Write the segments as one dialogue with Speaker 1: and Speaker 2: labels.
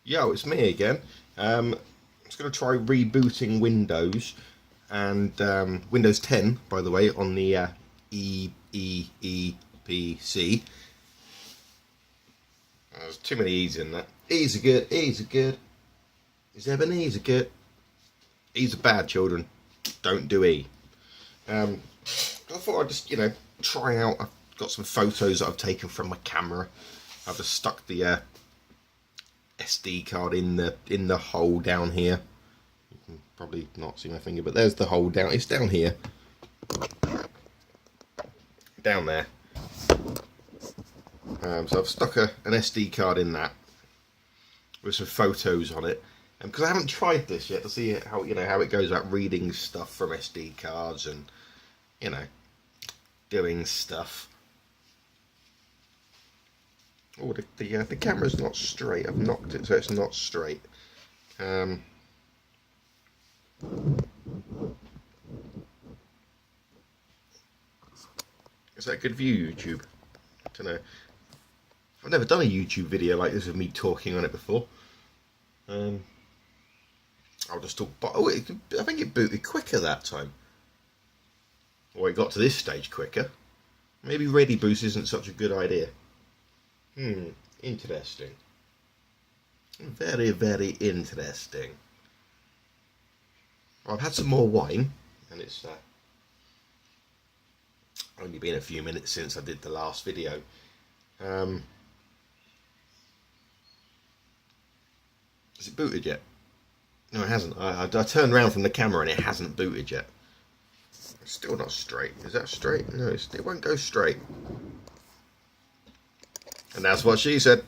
Speaker 1: Yo, it's me again. I'm just going to try rebooting Windows and Windows 10, by the way, on the EEE PC. There's too many E's in that. E's are good, E's are good. Is Ebenezer good? E's are bad, children. Don't do E. I thought I'd just, try out. I've got some photos that I've taken from my camera. I've just stuck the SD card in the hole down here. You can probably not see my finger, but there's the hole down. It's down here, down there. So I've stuck an SD card in that with some photos on it, and because I haven't tried this yet to see how how it goes about reading stuff from SD cards and doing stuff. Oh, the camera's not straight. I've knocked it so it's not straight. Is that a good view, YouTube? I don't know. I've never done a YouTube video like this with me talking on it before. I'll just talk. Oh, I think it booted quicker that time. Or it got to this stage quicker. Maybe ready boost isn't such a good idea. Interesting. Very, very interesting. Well, I've had some more wine, and it's only been a few minutes since I did the last video. Has it booted yet? No, it hasn't. I turned around from the camera and it hasn't booted yet. It's still not straight. Is that straight? No, it won't go straight. And that's what she said.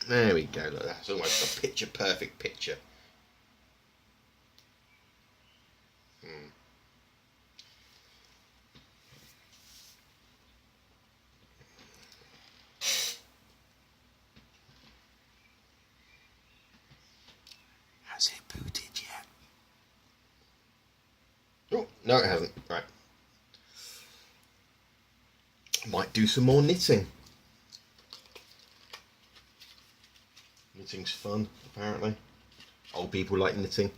Speaker 1: There we go. Look, that's almost a picture perfect picture. Has it booted yet? Oh, no it hasn't. Right. Might do some more knitting. Knitting's fun, apparently. Old people like knitting.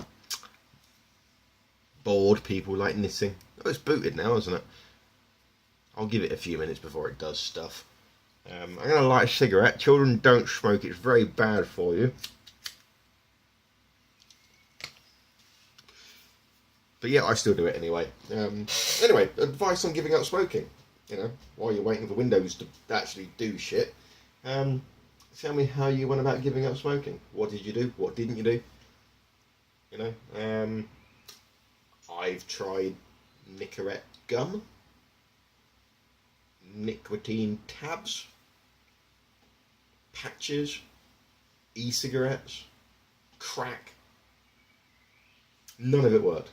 Speaker 1: Bored people like knitting. Oh, it's booted now, isn't it? I'll give it a few minutes before it does stuff. I'm going to light a cigarette. Children, don't smoke. It's very bad for you. But yeah, I still do it anyway. Anyway, advice on giving up smoking. While you're waiting for Windows to actually do shit. Tell me how you went about giving up smoking. What did you do? What didn't you do? I've tried Nicorette gum, nicotine tabs, patches, e-cigarettes, crack. None of it worked.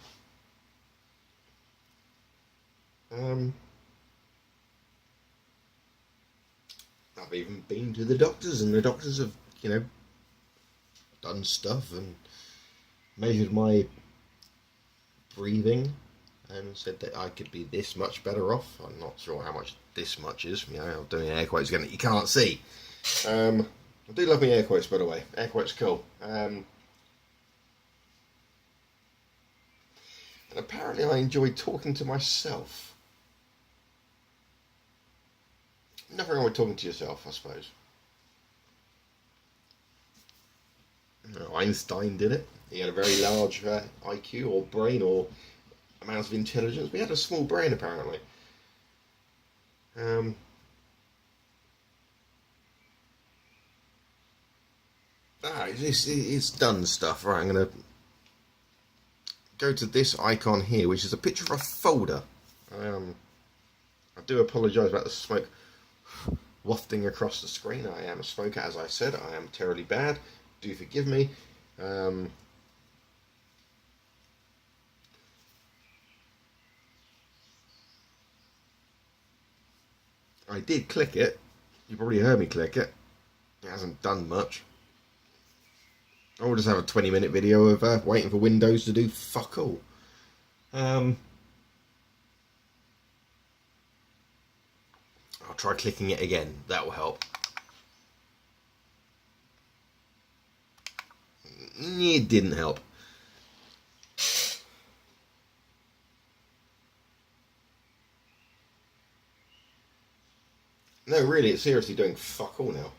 Speaker 1: I've even been to the doctors, and the doctors have, done stuff and measured my breathing and said that I could be this much better off. I'm not sure how much this much is. I'm doing air quotes again that you can't see. I do love my air quotes, by the way. Air quotes cool. And apparently I enjoy talking to myself. Nothing wrong with talking to yourself, I suppose. Einstein did it. He had a very large IQ or brain or amount of intelligence. We had a small brain, apparently. It's done stuff. Right, I'm going to go to this icon here, which is a picture of a folder. I do apologise about the smoke wafting across the screen. I am a smoker, as I said. I am terribly bad. Do forgive me. I did click it. You probably heard me click it. It hasn't done much. I'll just have a 20-minute video of waiting for Windows to do fuck all. I'll try clicking it again. That will help. It didn't help. No, really, it's seriously doing fuck all now.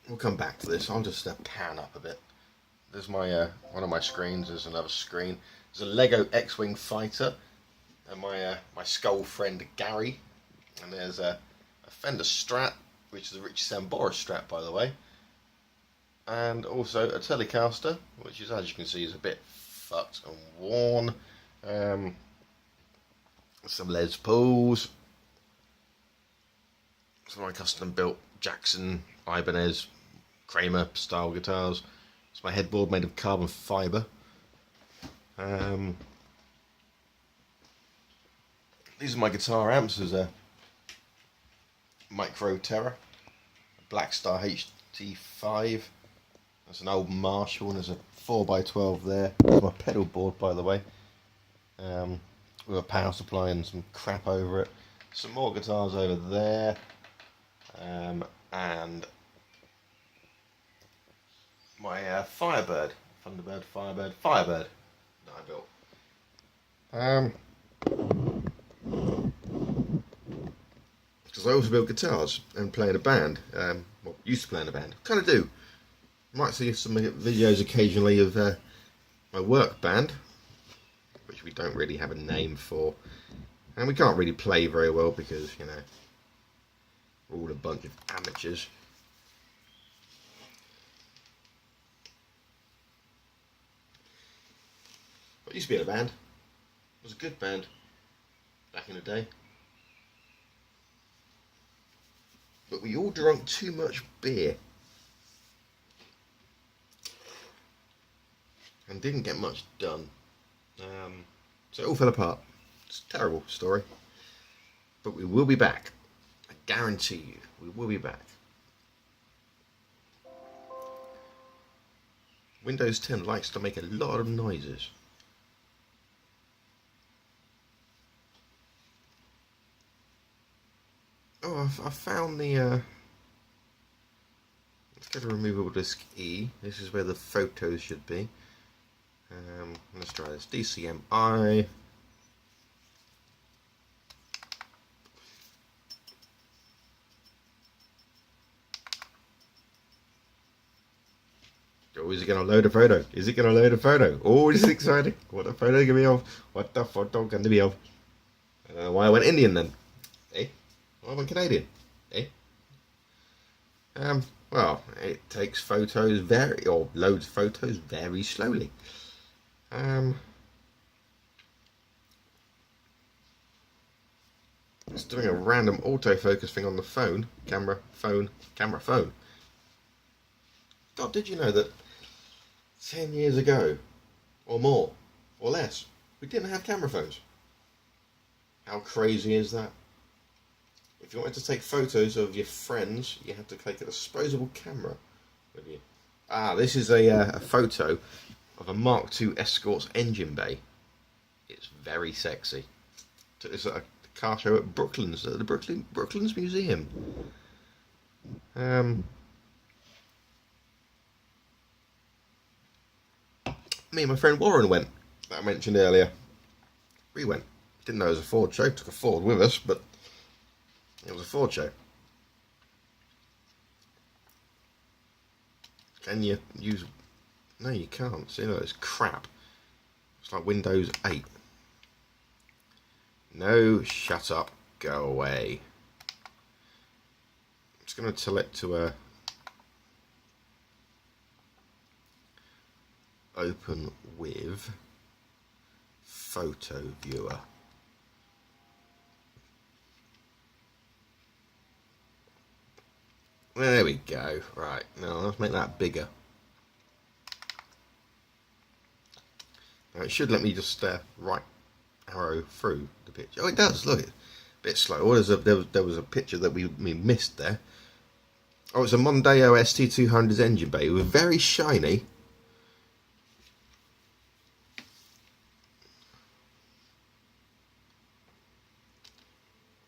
Speaker 1: We'll come back to this. I'll just pan up a bit. There's my one of my screens. There's another screen. There's a Lego X-Wing fighter, and my skull friend Gary. And there's a Fender Strat, which is a Richie Sambora Strat, by the way. And also a Telecaster, which is, as you can see, is a bit fucked and worn. Some Les Pauls. Some of my custom built Jackson, Ibanez, Kramer style guitars. It's my headboard made of carbon fibre. These are my guitar amps. There's a Micro Terra, a Black Star HT5. That's an old Marshall, and there's a 4x12 there. There's my pedal board, by the way, with a power supply and some crap over it. Some more guitars over there, and my Firebird that I built. Because I also build guitars and play in a band. Well, used to play in a band. Kind of do. Might see some videos occasionally of my work band, which we don't really have a name for, and we can't really play very well because, you know, we're all a bunch of amateurs. I used to be in a band. It was a good band back in the day. But we all drank too much beer and didn't get much done. So it all fell apart. It's a terrible story. But we will be back. I guarantee you, we will be back. Windows 10 likes to make a lot of noises. Oh, I found the, let's go to removable disk E. This is where the photos should be. Let's try this. DCMI. Oh, is it going to load a photo? Is it going to load a photo? Oh, this is exciting. What the photo going to be of? What the photo going to be of? I don't know why I went Indian then. Eh? Why I went Canadian? Eh? Well, it takes photos loads photos very slowly. It's doing a random autofocus thing on the phone. Camera, phone. God, did you know that 10 years ago, or more, or less, we didn't have camera phones? How crazy is that? If you wanted to take photos of your friends, you had to take a disposable camera with you. This is a photo of a Mark II Escort's engine bay. It's very sexy. Took this at a car show at Brooklands, at the Brooklands Museum. Me and my friend Warren went, that I mentioned earlier. We went. Didn't know it was a Ford show. Took a Ford with us, but it was a Ford show. Can you use... No, you can't. See, no, it's crap. It's like Windows 8. No, shut up. Go away. I'm just going to tell it to a... Open with photo viewer. There we go. Right, now let's make that bigger. Now it should let me just right arrow through the picture. Oh, it does. Look, it's a bit slow. Oh, there was a picture that we missed there. Oh, it's a Mondeo ST200's engine bay. It was very shiny.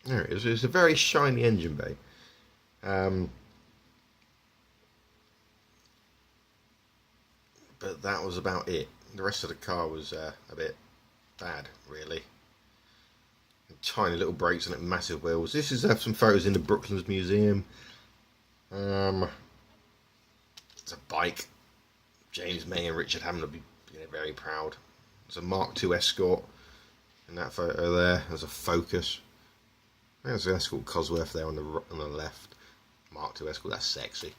Speaker 1: There it is. It's a very shiny engine bay. But that was about it. The rest of the car was a bit bad, really. Tiny little brakes on it, massive wheels. This is some photos in the Brooklands Museum. It's a bike. James May and Richard Hammond will be very proud. It's a Mark II Escort in that photo there. There's a Focus. There's an Escort Cosworth there on the left. Mark II Escort, that's sexy.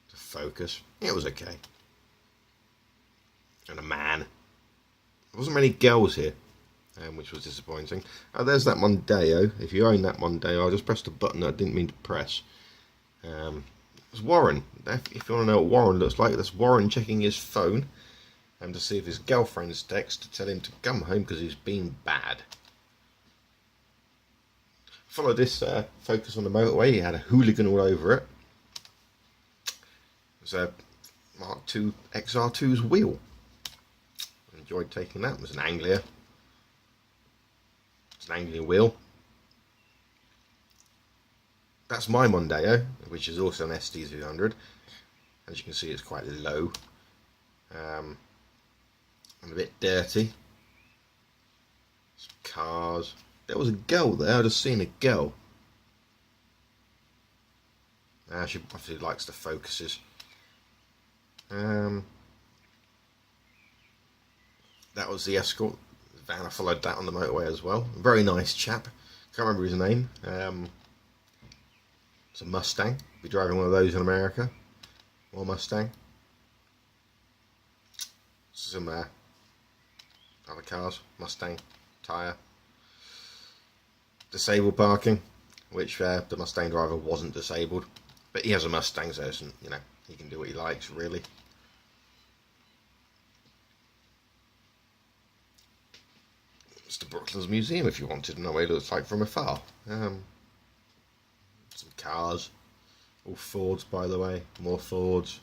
Speaker 1: It's a Focus. It was okay. And a man. There wasn't many girls here, which was disappointing. There's that Mondeo. If you own that Mondeo, I just pressed a button that I didn't mean to press. It's Warren. If you want to know what Warren looks like, that's Warren checking his phone to see if his girlfriend's text to tell him to come home because he's been bad. Follow this Focus on the motorway. He had a hooligan all over it. It was a Mark II XR2's wheel. Enjoyed taking that. It was an Anglia. It's an Anglia wheel. That's my Mondeo, which is also an ST200. As you can see, it's quite low and a bit dirty. Some cars. There was a girl there. I just seen a girl. She obviously likes the Focuses. That was the Escort van. I followed that on the motorway as well. Very nice chap. Can't remember his name. It's a Mustang. Be driving one of those in America. More Mustang. Some other cars. Mustang. Tyre. Disabled parking, which the Mustang driver wasn't disabled. But he has a Mustang, so he can do what he likes, really. It's the Brooklands Museum if you wanted to know what it looks like from afar. Some cars. All Fords, by the way. More Fords.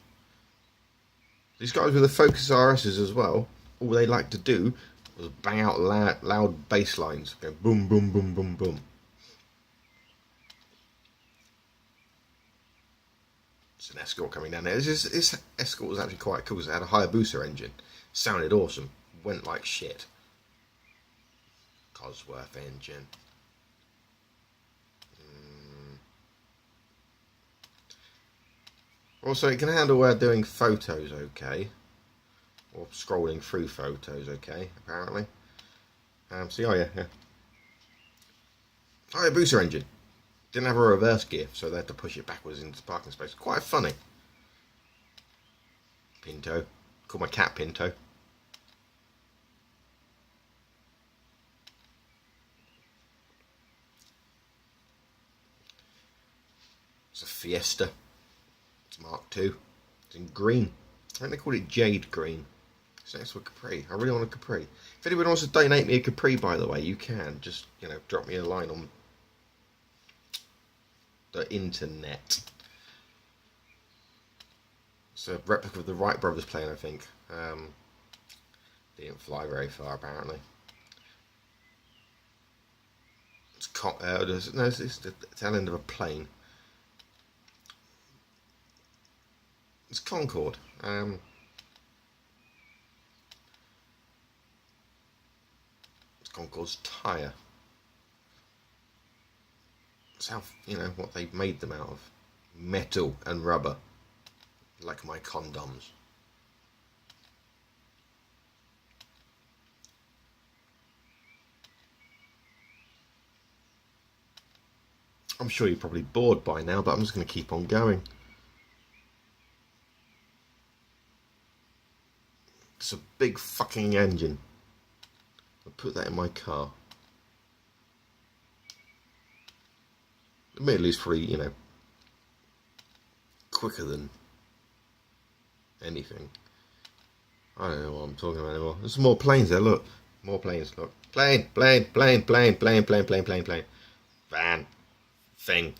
Speaker 1: These guys with the Focus RSs as well, all they like to do was bang out loud bass lines. Go boom, boom, boom, boom, boom. It's an Escort coming down there. This Escort was actually quite cool because it had a Hayabusa engine. Sounded awesome. Went like shit. Cosworth engine. Also, it can handle doing photos okay. Or scrolling through photos okay, apparently. So, yeah. Hayabusa engine. Didn't have a reverse gear, so they had to push it backwards into the parking space. Quite funny. Pinto. Call my cat Pinto. It's a Fiesta. It's Mark II. It's in green. I think they call it jade green. It's next to a Capri. I really want a Capri. If anyone wants to donate me a Capri, by the way, you can. Just, drop me a line on the internet. It's a replica of the Wright brothers plane, I think. Didn't fly very far, apparently. It's the tail end of a plane. It's Concorde. It's Concorde's tyre. It's how, what they made them out of. Metal and rubber. Like my condoms. I'm sure you're probably bored by now, but I'm just going to keep on going. It's a big fucking engine. I'll put that in my car. Admittedly, it's pretty, quicker than anything. I don't know what I'm talking about anymore. There's some more planes there, look. More planes, look. Plane. Van. Thing.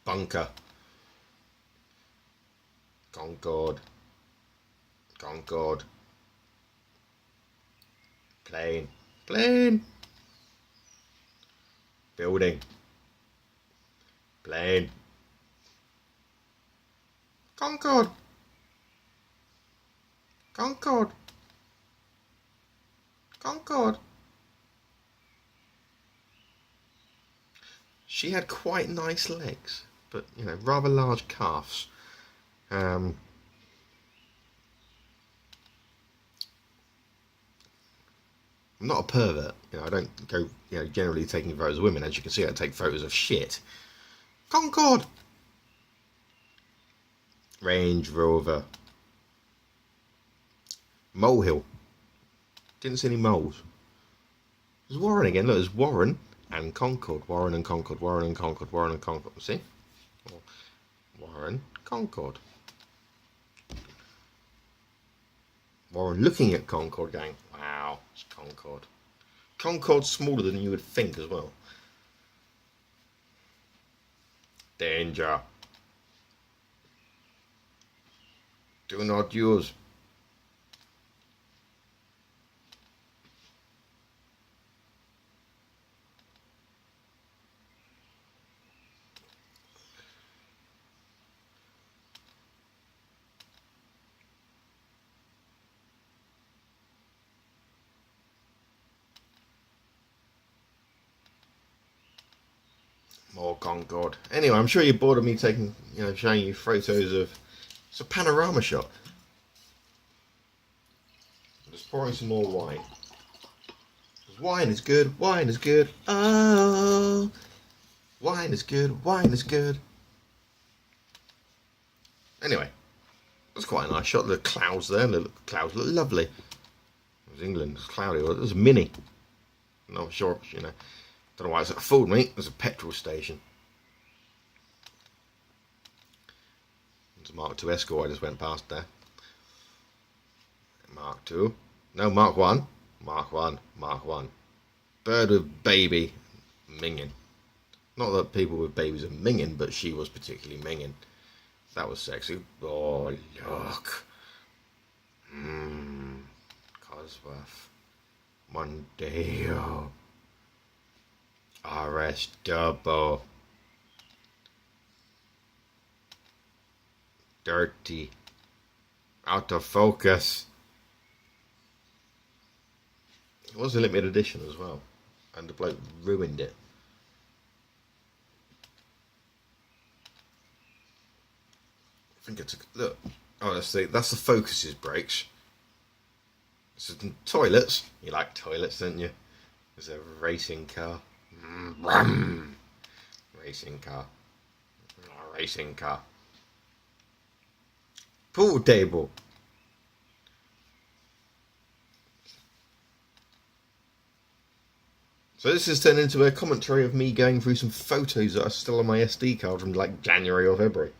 Speaker 1: Bunker. Concorde. Plane. Building. Plane. Concorde. Concorde. Concorde. She had quite nice legs, but, you know, rather large calves. I'm not a pervert. You know, I don't go, you know, generally taking photos of women. As you can see, I take photos of shit. Concorde. Range Rover. Molehill. Didn't see any moles. There's Warren again. Look, there's Warren and Concorde. Warren and Concorde. Warren and Concorde. Warren and Concorde. See? Warren, Concorde. Warren looking at Concorde going, wow, it's Concorde. Concorde's smaller than you would think as well. Danger. Do not use. More Concorde. Anyway, I'm sure you're bored of me taking, you know, showing you photos of. It's a panorama shot. I'm just pouring some more wine. Wine is good. Wine is good. Oh, wine is good. Wine is good. Anyway, that's quite a nice shot. The clouds there. The clouds look lovely. It was England. It was cloudy. It was mini. Not sure, you know. Don't know why it's fooled me. There's a petrol station. There's a Mark II Escort I just went past there. Mark II. No, Mark 1. Mark 1. Mark 1. Bird with baby minging. Not that people with babies are minging, but she was particularly minging. That was sexy. Oh, look. Cosworth. Mondeo. RS Double. Dirty. Out of focus. It was a limited edition as well, and the bloke ruined it. I think it's a look. Oh, that's the focuses brakes. This is toilets. You like toilets, don't you? There's a racing car. Racing car. Racing car. Pool table. So this has turned into a commentary of me going through some photos that are still on my SD card from like January or February.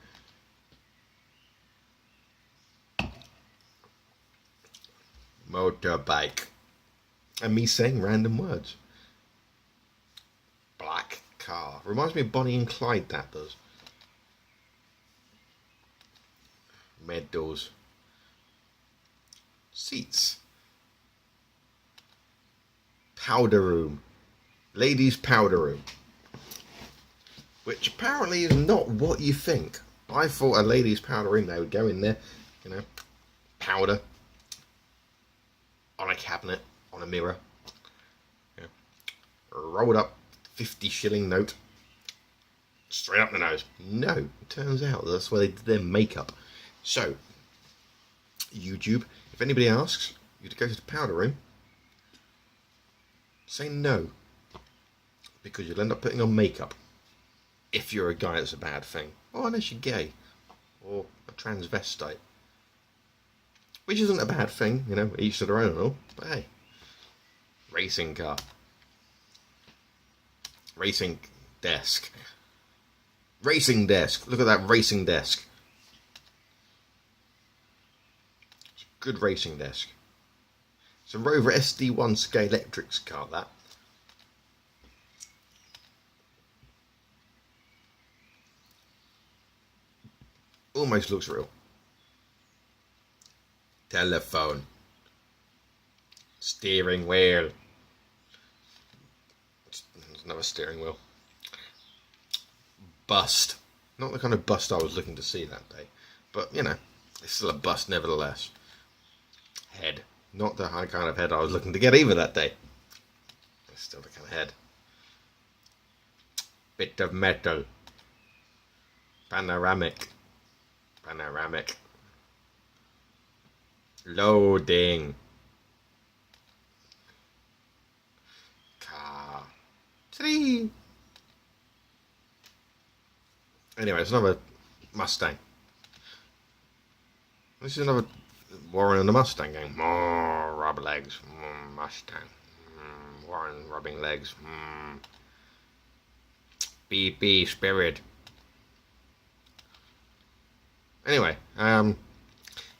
Speaker 1: Motorbike. And me saying random words. Black car. Reminds me of Bonnie and Clyde, that does. Medals. Seats. Powder room. Ladies' powder room. Which apparently is not what you think. I thought a ladies' powder room, they would go in there, you know, powder. On a cabinet, on a mirror. Yeah. Rolled up 50-shilling note. Straight up the nose. No, it turns out that's where they did their makeup. So, YouTube, if anybody asks you to go to the powder room, say no. Because you'll end up putting on makeup. If you're a guy, that's a bad thing. Or unless you're gay. Or a transvestite. Which isn't a bad thing, you know, each to their own and all. But hey. Racing car. Racing desk. Racing desk. Look at that racing desk. It's a good racing desk. It's a Rover SD1 Scale Electrics car, that. Almost looks real. Telephone. Steering wheel. There's another steering wheel. bust. Not the kind of bust I was looking to see that day. But, you know, it's still a bust nevertheless. Head. Not the high kind of head I was looking to get either that day. It's still the kind of head. Bit of metal. Panoramic. Panoramic. Loading. Car. Tree. Anyway, it's another Mustang. This is another Warren and the Mustang gang. Rub legs. Mustang. Warren rubbing legs. BP spirit. Anyway,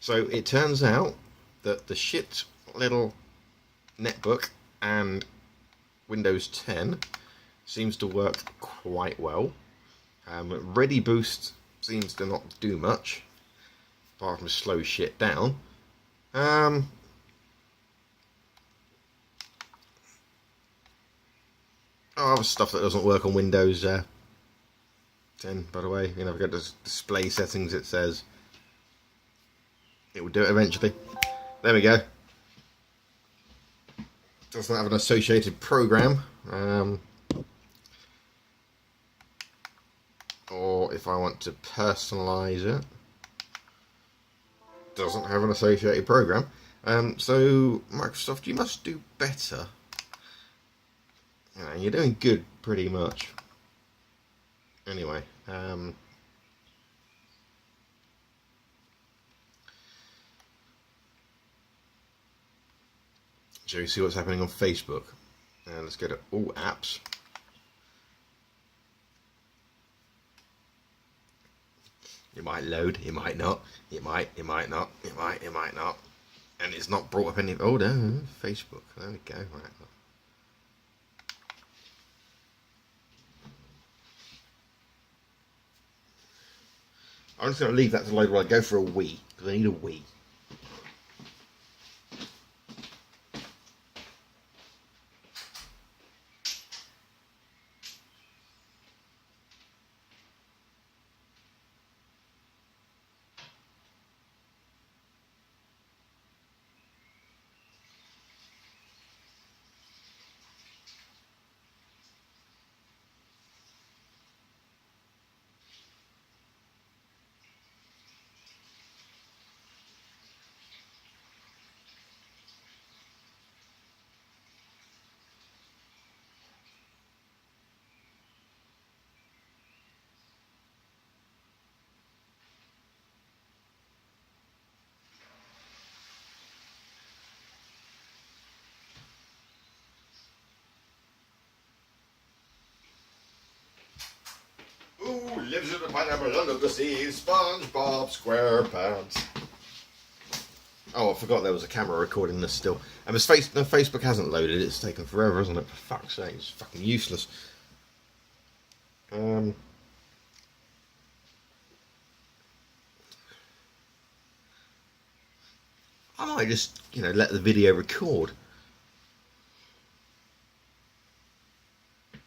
Speaker 1: so it turns out that the shit little netbook and Windows 10 seems to work quite well. Ready Boost seems to not do much, apart from slow shit down. Other stuff that doesn't work on Windows 10, by the way. You know, I've got the display settings, it says it will do it eventually. There we go. Doesn't have an associated program. Or if I want to personalize it, doesn't have an associated program. So Microsoft, you must do better. You know, you're doing good pretty much. Anyway, shall we see what's happening on Facebook? Let's go to all apps. It might load, it might not, it might not, it might not. And it's not brought up any, oh no, Facebook, there we go, right. I'm just going to leave that to load while I go for a wee, because I need a wee. Who lives in a pineapple under the sea? SpongeBob SquarePants. Oh, I forgot there was a camera recording this still. And no, Facebook hasn't loaded. It's taken forever, hasn't it? For fuck's sake, it's fucking useless. I might just, you know, let the video record.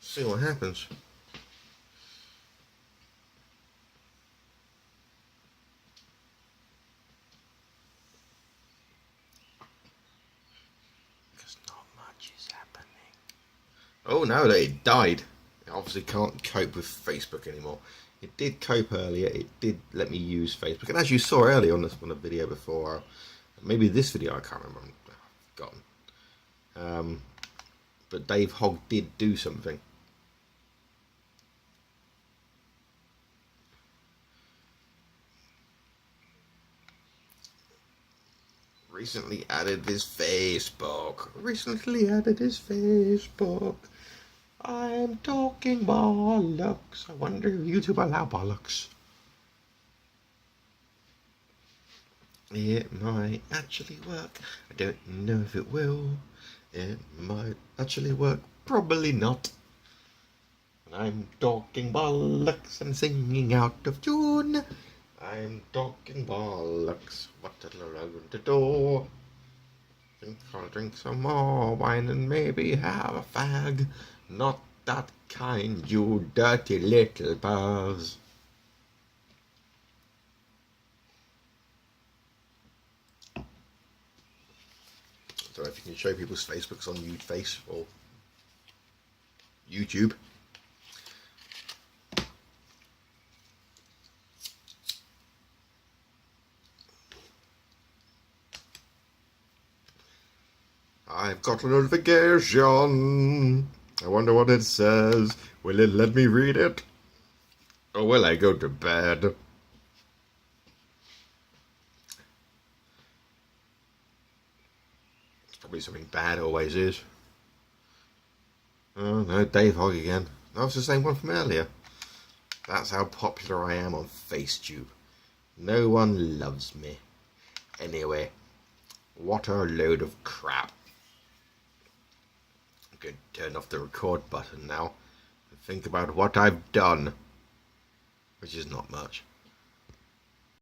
Speaker 1: See what happens. Oh no, it died. It obviously can't cope with Facebook anymore. It did cope earlier. It did let me use Facebook, and as you saw earlier on the video before, maybe this video, I can't remember. I've forgotten. But Dave Hogg did do something. Recently added his Facebook. I'm talking bollocks. I wonder if YouTube allow bollocks. It might actually work. I don't know if it will. It might actually work. Probably not. I'm talking bollocks and singing out of tune. I'm talking bollocks. What did I want to do? Think I'll drink some more wine and maybe have a fag. Not that kind, you dirty little paws. I don't know if you can show people's Facebooks on YouTube or YouTube. I've got a notification. I wonder what it says. Will it let me read it? Or will I go to bed? It's probably something bad, always is. Oh no, Dave Hogg again. That was the same one from earlier. That's how popular I am on FaceTube. No one loves me. Anyway, what a load of crap. I'm going to turn off the record button now and think about what I've done, which is not much.